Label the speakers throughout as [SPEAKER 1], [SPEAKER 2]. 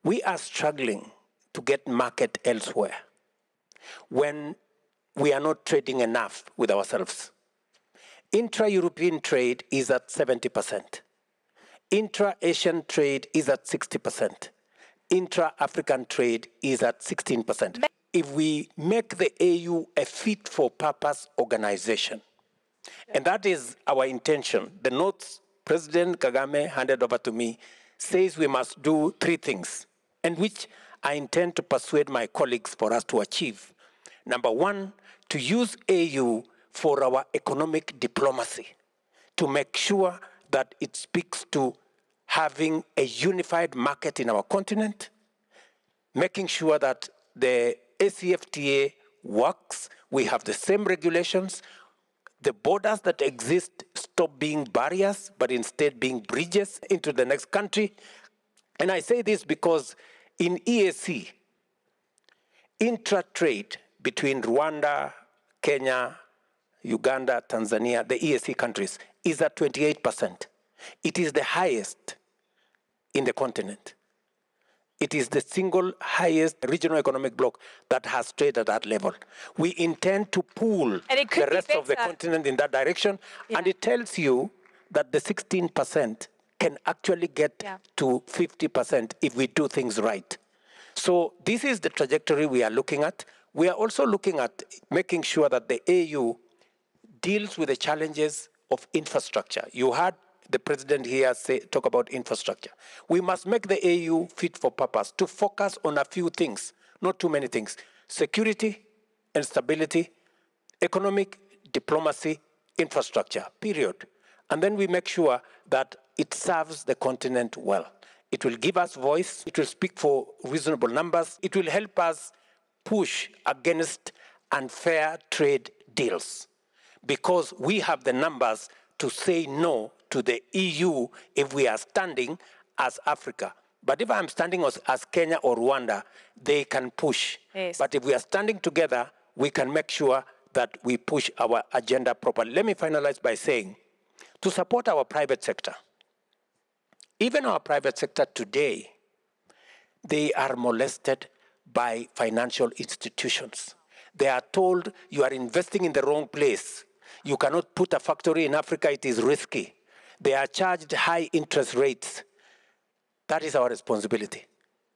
[SPEAKER 1] we are struggling to get market elsewhere when we are not trading enough with ourselves. Intra-European trade is at 70%. Intra-Asian trade is at 60%. Intra-African trade is at 16%. If we make the AU a fit-for-purpose organization, and that is our intention, the notes President Kagame handed over to me says we must do 3 things, and which I intend to persuade my colleagues for us to achieve. Number 1, to use AU for our economic diplomacy, to make sure that it speaks to having a unified market in our continent, making sure that the ACFTA works, we have the same regulations, the borders that exist stop being barriers, but instead being bridges into the next country. And I say this because in EAC, intra-trade between Rwanda, Kenya, Uganda, Tanzania, the EAC countries, is at 28%. It is the highest in the continent. It is the single highest regional economic bloc that has trade at that level. We intend to pull the rest of the continent in that direction, and it tells you that the 16% can actually get to 50% if we do things right. So this is the trajectory we are looking at. We are also looking at making sure that the AU deals with the challenges of infrastructure. You heard the president here talk about infrastructure. We must make the AU fit for purpose to focus on a few things, not too many things. Security and stability, economic diplomacy, infrastructure, period. And then we make sure that it serves the continent well. It will give us voice. It will speak for reasonable numbers. It will help us push against unfair trade deals, because we have the numbers to say no to the EU if we are standing as Africa. But if I'm standing as Kenya or Rwanda, they can push. Yes. But if we are standing together, we can make sure that we push our agenda properly. Let me finalize by saying, to support our private sector, even our private sector today, they are molested by financial institutions. They are told, you are investing in the wrong place. You cannot put a factory in Africa, it is risky. They are charged high interest rates. That is our responsibility.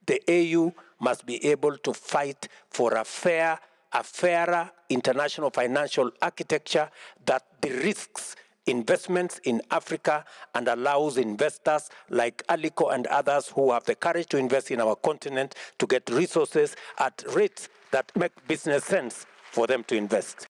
[SPEAKER 1] The AU must be able to fight for a fairer international financial architecture that de-risks investments in Africa and allows investors like Aliko and others who have the courage to invest in our continent to get resources at rates that make business sense for them to invest.